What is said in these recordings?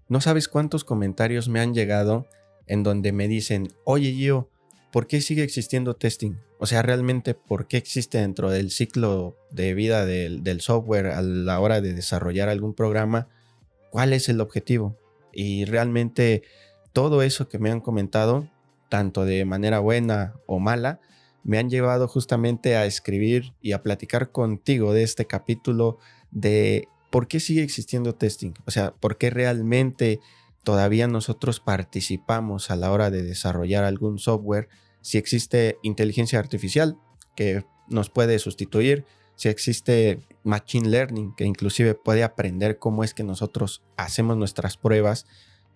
No sabes cuántos comentarios me han llegado en donde me dicen, oye Gio, ¿por qué sigue existiendo testing? O sea, realmente, ¿por qué existe dentro del ciclo de vida del software a la hora de desarrollar algún programa? ¿Cuál es el objetivo? Y realmente todo eso que me han comentado, tanto de manera buena o mala, me han llevado justamente a escribir y a platicar contigo de este capítulo de por qué sigue existiendo testing. O sea, por qué realmente todavía nosotros participamos a la hora de desarrollar algún software, si existe inteligencia artificial que nos puede sustituir, si existe machine learning que inclusive puede aprender cómo es que nosotros hacemos nuestras pruebas,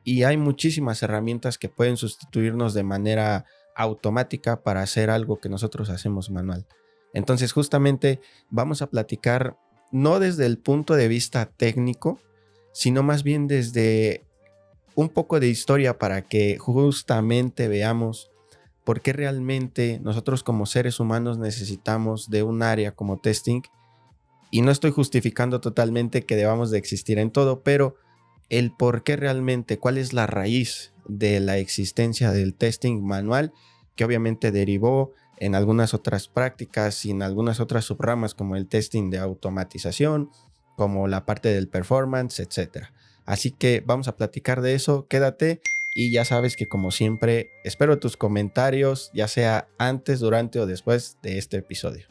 y hay muchísimas herramientas que pueden sustituirnos de manera automática para hacer algo que nosotros hacemos manual. Entonces justamente vamos a platicar no desde el punto de vista técnico, sino más bien desde un poco de historia para que justamente veamos por qué realmente nosotros como seres humanos necesitamos de un área como testing. Y no estoy justificando totalmente que debamos de existir en todo, pero el por qué realmente, cuál es la raíz de la existencia del testing manual, que obviamente derivó en algunas otras prácticas y en algunas otras subramas como el testing de automatización, como la parte del performance, etcétera. Así que vamos a platicar de eso, quédate y ya sabes que como siempre espero tus comentarios, ya sea antes, durante o después de este episodio.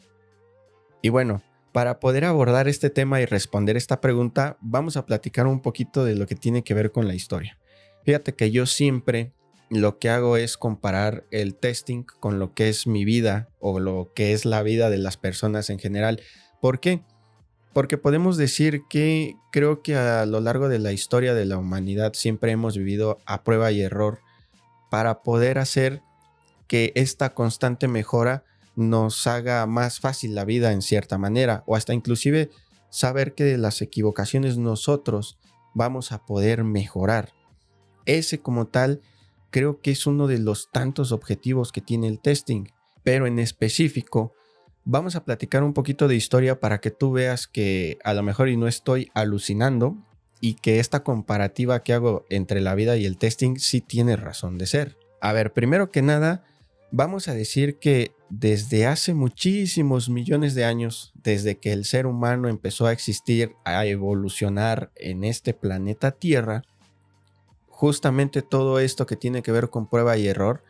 Y bueno, para poder abordar este tema y responder esta pregunta, vamos a platicar un poquito de lo que tiene que ver con la historia. Fíjate que yo siempre lo que hago es comparar el testing con lo que es mi vida o lo que es la vida de las personas en general. ¿Por qué? Porque podemos decir que creo que a lo largo de la historia de la humanidad siempre hemos vivido a prueba y error para poder hacer que esta constante mejora nos haga más fácil la vida en cierta manera, o hasta inclusive saber que de las equivocaciones nosotros vamos a poder mejorar. Ese como tal creo que es uno de los tantos objetivos que tiene el testing, pero en específico vamos a platicar un poquito de historia para que tú veas que a lo mejor y no estoy alucinando y que esta comparativa que hago entre la vida y el testing sí tiene razón de ser. A ver, primero que nada, vamos a decir que desde hace muchísimos millones de años, desde que el ser humano empezó a existir, a evolucionar en este planeta Tierra, justamente todo esto que tiene que ver con prueba y error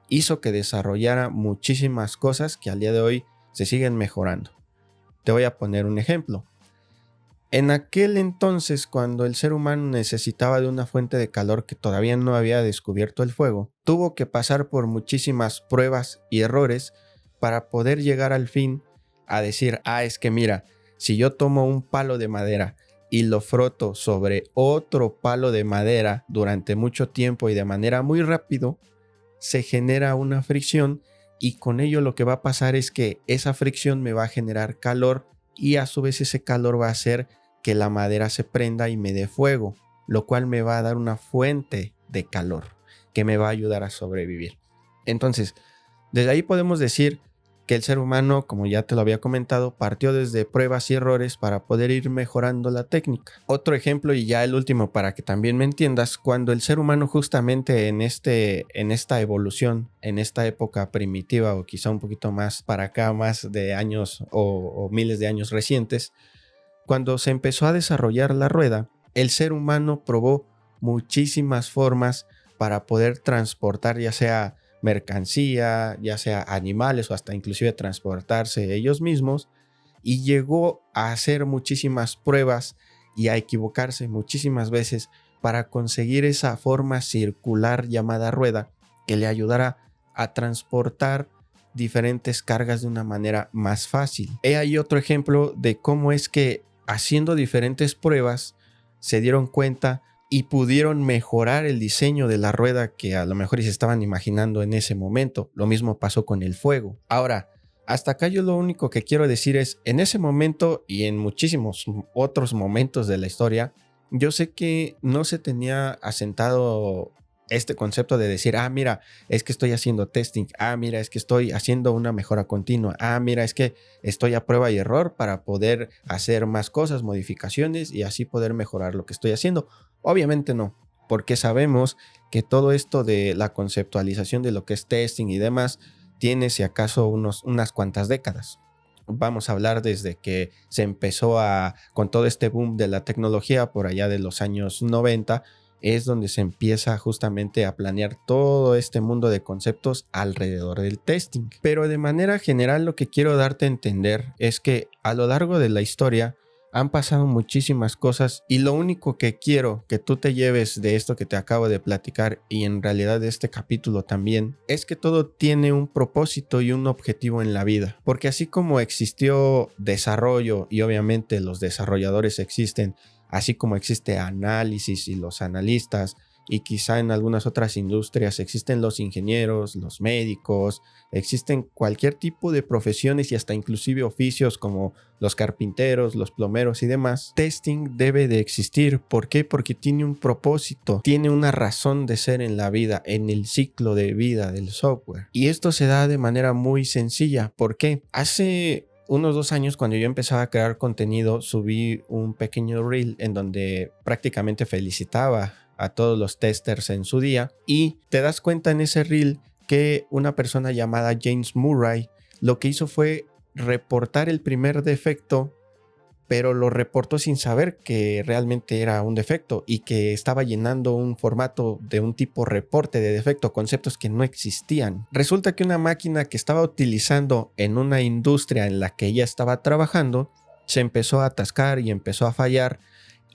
hizo que desarrollara muchísimas cosas que al día de hoy se siguen mejorando. Te voy a poner un ejemplo. En aquel entonces, cuando el ser humano necesitaba de una fuente de calor que todavía no había descubierto el fuego, tuvo que pasar por muchísimas pruebas y errores para poder llegar al fin a decir, es que mira, si yo tomo un palo de madera y lo froto sobre otro palo de madera durante mucho tiempo y de manera muy rápido, se genera una fricción y con ello lo que va a pasar es que esa fricción me va a generar calor y a su vez ese calor va a hacer que la madera se prenda y me dé fuego, lo cual me va a dar una fuente de calor que me va a ayudar a sobrevivir. Entonces, desde ahí podemos decir que el ser humano, como ya te lo había comentado, partió desde pruebas y errores para poder ir mejorando la técnica. Otro ejemplo, y ya el último para que también me entiendas, cuando el ser humano justamente en esta evolución, en esta época primitiva o quizá un poquito más para acá, más de años o miles de años recientes, cuando se empezó a desarrollar la rueda, el ser humano probó muchísimas formas para poder transportar ya sea mercancía, ya sea animales o hasta inclusive transportarse ellos mismos, y llegó a hacer muchísimas pruebas y a equivocarse muchísimas veces para conseguir esa forma circular llamada rueda que le ayudara a transportar diferentes cargas de una manera más fácil. He ahí otro ejemplo de cómo es que haciendo diferentes pruebas se dieron cuenta y pudieron mejorar el diseño de la rueda que a lo mejor se estaban imaginando en ese momento. Lo mismo pasó con el fuego. Ahora, hasta acá yo lo único que quiero decir es, en ese momento y en muchísimos otros momentos de la historia, yo sé que no se tenía asentado este concepto de decir, mira, es que estoy haciendo testing, mira, es que estoy haciendo una mejora continua, mira, es que estoy a prueba y error para poder hacer más cosas, modificaciones y así poder mejorar lo que estoy haciendo. Obviamente no. porque sabemos que todo esto de la conceptualización de lo que es testing y demás tiene si acaso unas cuantas décadas. Vamos a hablar desde que se empezó con todo este boom de la tecnología por allá de los años 90, es donde se empieza justamente a planear todo este mundo de conceptos alrededor del testing. Pero de manera general lo que quiero darte a entender es que a lo largo de la historia han pasado muchísimas cosas y lo único que quiero que tú te lleves de esto que te acabo de platicar y en realidad de este capítulo también es que todo tiene un propósito y un objetivo en la vida. Porque así como existió desarrollo y obviamente los desarrolladores existen, así como existe análisis y los analistas, y quizá en algunas otras industrias existen los ingenieros, los médicos, existen cualquier tipo de profesiones y hasta inclusive oficios como los carpinteros, los plomeros y demás. Testing debe de existir. ¿Por qué? Porque tiene un propósito, tiene una razón de ser en la vida, en el ciclo de vida del software. Y esto se da de manera muy sencilla. ¿Por qué? Hace unos 2 años, cuando yo empezaba a crear contenido, subí un pequeño reel en donde prácticamente felicitaba a todos los testers en su día, y te das cuenta en ese reel que una persona llamada James Murray lo que hizo fue reportar el primer defecto, pero lo reportó sin saber que realmente era un defecto y que estaba llenando un formato de un tipo reporte de defecto, conceptos que no existían. Resulta que una máquina que estaba utilizando en una industria en la que ella estaba trabajando se empezó a atascar y empezó a fallar,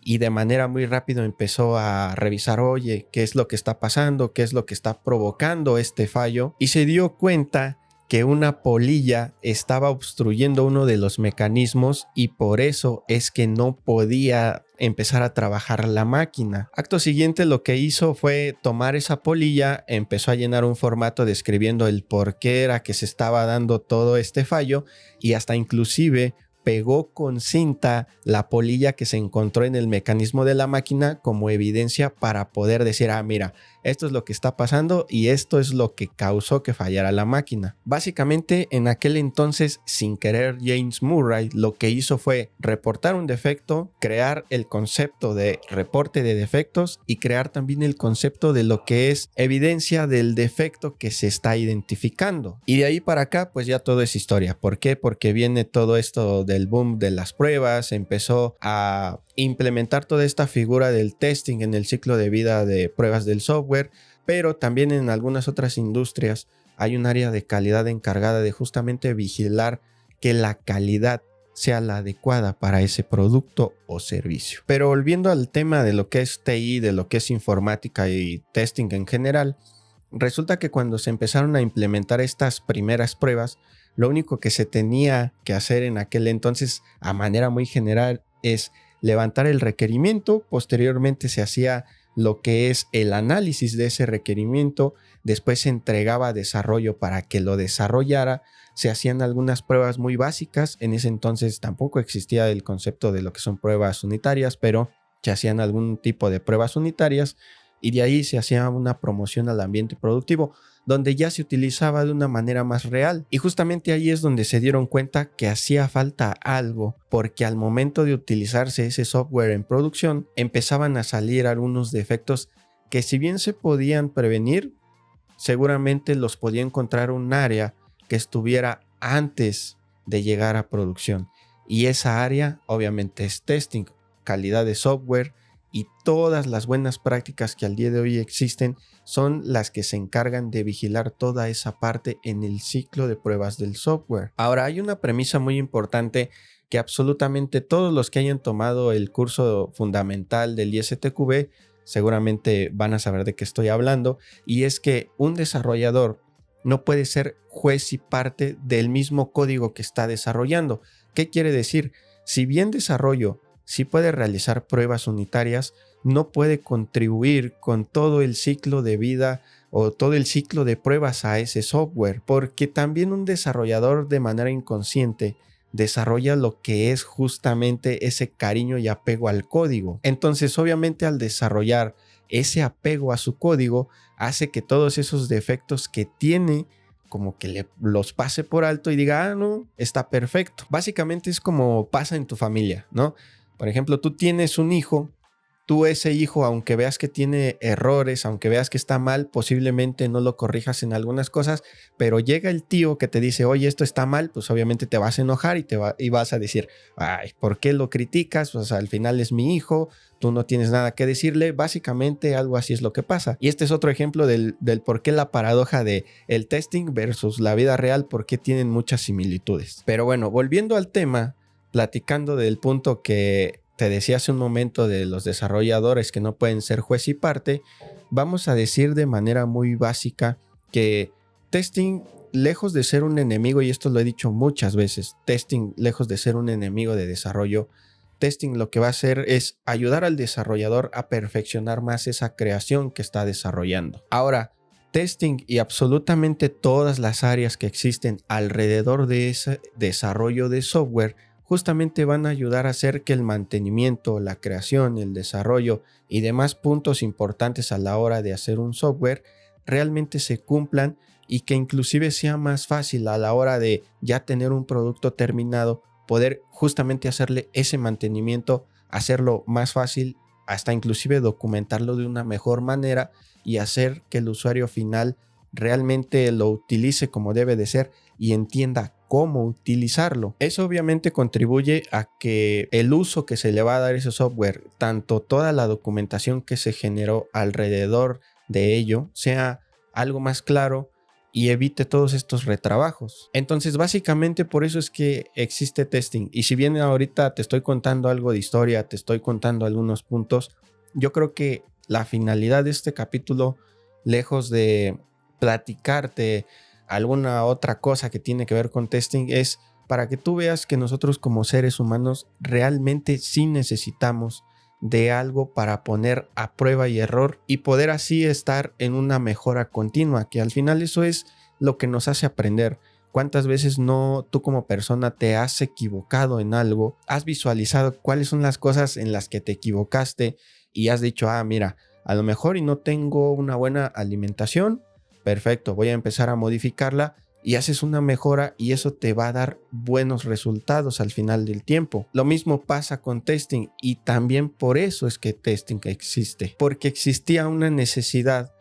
y de manera muy rápida empezó a revisar, oye, ¿qué es lo que está pasando? ¿Qué es lo que está provocando este fallo? Y se dio cuenta que una polilla estaba obstruyendo uno de los mecanismos y por eso es que no podía empezar a trabajar la máquina. Acto siguiente, lo que hizo fue tomar esa polilla, empezó a llenar un formato describiendo el por qué era que se estaba dando todo este fallo, y hasta inclusive pegó con cinta la polilla que se encontró en el mecanismo de la máquina como evidencia para poder decir, mira, esto es lo que está pasando y esto es lo que causó que fallara la máquina. Básicamente, en aquel entonces, sin querer, James Murray lo que hizo fue reportar un defecto, crear el concepto de reporte de defectos y crear también el concepto de lo que es evidencia del defecto que se está identificando. Y de ahí para acá, pues ya todo es historia. ¿Por qué? Porque viene todo esto del boom de las pruebas, empezó a implementar toda esta figura del testing en el ciclo de vida de pruebas del software, pero también en algunas otras industrias hay un área de calidad encargada de justamente vigilar que la calidad sea la adecuada para ese producto o servicio. Pero volviendo al tema de lo que es TI, de lo que es informática y testing en general, resulta que cuando se empezaron a implementar estas primeras pruebas, lo único que se tenía que hacer en aquel entonces, a manera muy general, es levantar el requerimiento. Posteriormente se hacía lo que es el análisis de ese requerimiento, después se entregaba a desarrollo para que lo desarrollara, se hacían algunas pruebas muy básicas. En ese entonces tampoco existía el concepto de lo que son pruebas unitarias, pero se hacían algún tipo de pruebas unitarias y de ahí se hacía una promoción al ambiente productivo, donde ya se utilizaba de una manera más real. Y justamente ahí es donde se dieron cuenta que hacía falta algo, porque al momento de utilizarse ese software en producción, empezaban a salir algunos defectos que, si bien se podían prevenir, seguramente los podía encontrar un área que estuviera antes de llegar a producción. Y esa área obviamente es testing, calidad de software, y todas las buenas prácticas que al día de hoy existen son las que se encargan de vigilar toda esa parte en el ciclo de pruebas del software. Ahora, hay una premisa muy importante que absolutamente todos los que hayan tomado el curso fundamental del ISTQB seguramente van a saber de qué estoy hablando, y es que un desarrollador no puede ser juez y parte del mismo código que está desarrollando. ¿Qué quiere decir? Si bien desarrollo sí puede realizar pruebas unitarias, no puede contribuir con todo el ciclo de vida o todo el ciclo de pruebas a ese software, porque también un desarrollador de manera inconsciente desarrolla lo que es justamente ese cariño y apego al código. Entonces, obviamente, al desarrollar ese apego a su código, hace que todos esos defectos que tiene, como que los pase por alto y diga, no, está perfecto. Básicamente es como pasa en tu familia, ¿no? Por ejemplo, tú tienes un hijo tú ese hijo, aunque veas que tiene errores, aunque veas que está mal, posiblemente no lo corrijas en algunas cosas, pero llega el tío que te dice, oye, esto está mal, pues obviamente te vas a enojar y vas a decir, ay, ¿por qué lo criticas? Pues al final es mi hijo, tú no tienes nada que decirle. Básicamente algo así es lo que pasa. Y este es otro ejemplo del por qué la paradoja de el testing versus la vida real, por qué tienen muchas similitudes. Pero bueno, volviendo al tema, platicando del punto que te decía hace un momento de los desarrolladores que no pueden ser juez y parte, vamos a decir de manera muy básica que testing, lejos de ser un enemigo, y esto lo he dicho muchas veces, testing, lejos de ser un enemigo de desarrollo, testing lo que va a hacer es ayudar al desarrollador a perfeccionar más esa creación que está desarrollando. Ahora, testing y absolutamente todas las áreas que existen alrededor de ese desarrollo de software justamente van a ayudar a hacer que el mantenimiento, la creación, el desarrollo y demás puntos importantes a la hora de hacer un software realmente se cumplan y que inclusive sea más fácil a la hora de ya tener un producto terminado, poder justamente hacerle ese mantenimiento, hacerlo más fácil, hasta inclusive documentarlo de una mejor manera y hacer que el usuario final realmente lo utilice como debe de ser y entienda cómo utilizarlo. Eso obviamente contribuye a que el uso que se le va a dar a ese software, tanto toda la documentación que se generó alrededor de ello, sea algo más claro y evite todos estos retrabajos. Entonces, básicamente por eso es que existe testing. Y si bien ahorita te estoy contando algo de historia, te estoy contando algunos puntos, yo creo que la finalidad de este capítulo, lejos de platicarte alguna otra cosa que tiene que ver con testing, es para que tú veas que nosotros como seres humanos realmente sí necesitamos de algo para poner a prueba y error y poder así estar en una mejora continua, que al final eso es lo que nos hace aprender. ¿Cuántas veces no tú como persona te has equivocado en algo? Has visualizado cuáles son las cosas en las que te equivocaste y has dicho, mira, a lo mejor y no tengo una buena alimentación, perfecto, voy a empezar a modificarla y haces una mejora y eso te va a dar buenos resultados al final del tiempo. Lo mismo pasa con testing y también por eso es que testing existe, porque existía una necesidad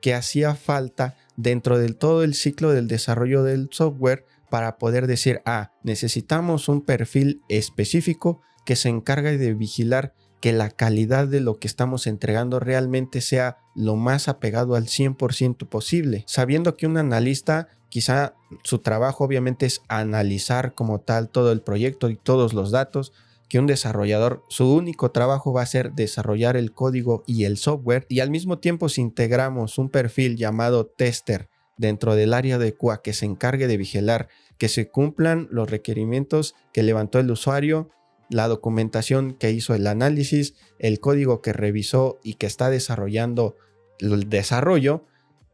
que hacía falta dentro del todo el ciclo del desarrollo del software para poder decir, necesitamos un perfil específico que se encargue de vigilar que la calidad de lo que estamos entregando realmente sea lo más apegado al 100% posible, sabiendo que un analista quizá su trabajo obviamente es analizar como tal todo el proyecto y todos los datos, que un desarrollador su único trabajo va a ser desarrollar el código y el software, y al mismo tiempo si integramos un perfil llamado tester dentro del área de QA que se encargue de vigilar que se cumplan los requerimientos que levantó el usuario, la documentación que hizo el análisis, el código que revisó y que está desarrollando el desarrollo,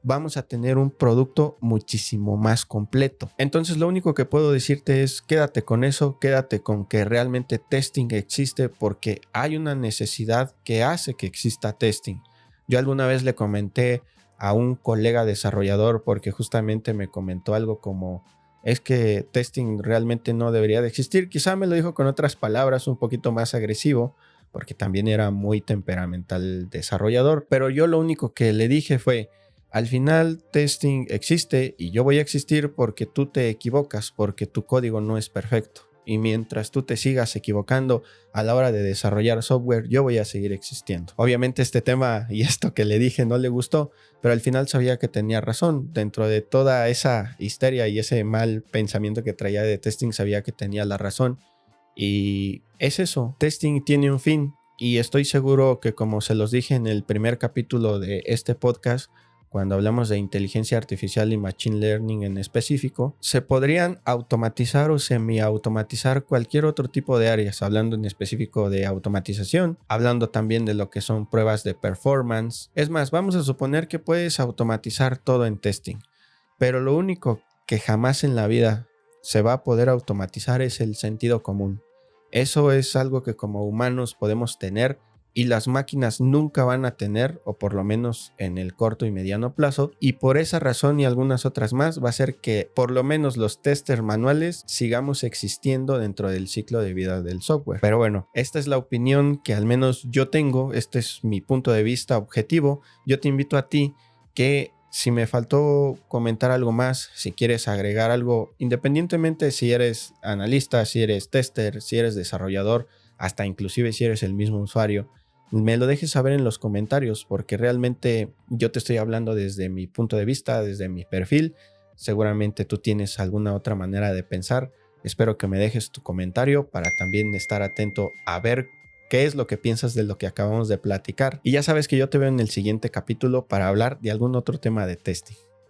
vamos a tener un producto muchísimo más completo. Entonces lo único que puedo decirte es quédate con eso, quédate con que realmente testing existe porque hay una necesidad que hace que exista testing. Yo alguna vez le comenté a un colega desarrollador porque justamente me comentó algo como es que testing realmente no debería de existir. Quizá me lo dijo con otras palabras un poquito más agresivo porque también era muy temperamental el desarrollador, pero yo lo único que le dije fue al final testing existe y yo voy a existir porque tú te equivocas, porque tu código no es perfecto. Y mientras tú te sigas equivocando a la hora de desarrollar software, yo voy a seguir existiendo. Obviamente este tema y esto que le dije no le gustó, pero al final sabía que tenía razón. Dentro de toda esa histeria y ese mal pensamiento que traía de testing, sabía que tenía la razón. Y es eso, testing tiene un fin. Y estoy seguro que como se los dije en el primer capítulo de este podcast, cuando hablamos de inteligencia artificial y machine learning en específico, se podrían automatizar o semi-automatizar cualquier otro tipo de áreas, hablando en específico de automatización, hablando también de lo que son pruebas de performance. Es más, vamos a suponer que puedes automatizar todo en testing, pero lo único que jamás en la vida se va a poder automatizar es el sentido común. Eso es algo que como humanos podemos tener y las máquinas nunca van a tener, o por lo menos en el corto y mediano plazo, y por esa razón y algunas otras más va a ser que por lo menos los testers manuales sigamos existiendo dentro del ciclo de vida del software. Pero bueno, esta es la opinión que al menos yo tengo, este es mi punto de vista objetivo. Yo te invito a ti que si me faltó comentar algo más, si quieres agregar algo, independientemente si eres analista, si eres tester, si eres desarrollador, hasta inclusive si eres el mismo usuario, me lo dejes saber en los comentarios, porque realmente yo te estoy hablando desde mi punto de vista, desde mi perfil. Seguramente tú tienes alguna otra manera de pensar. Espero que me dejes tu comentario para también estar atento a ver qué es lo que piensas de lo que acabamos de platicar. Y ya sabes que yo te veo en el siguiente capítulo para hablar de algún otro tema de testing.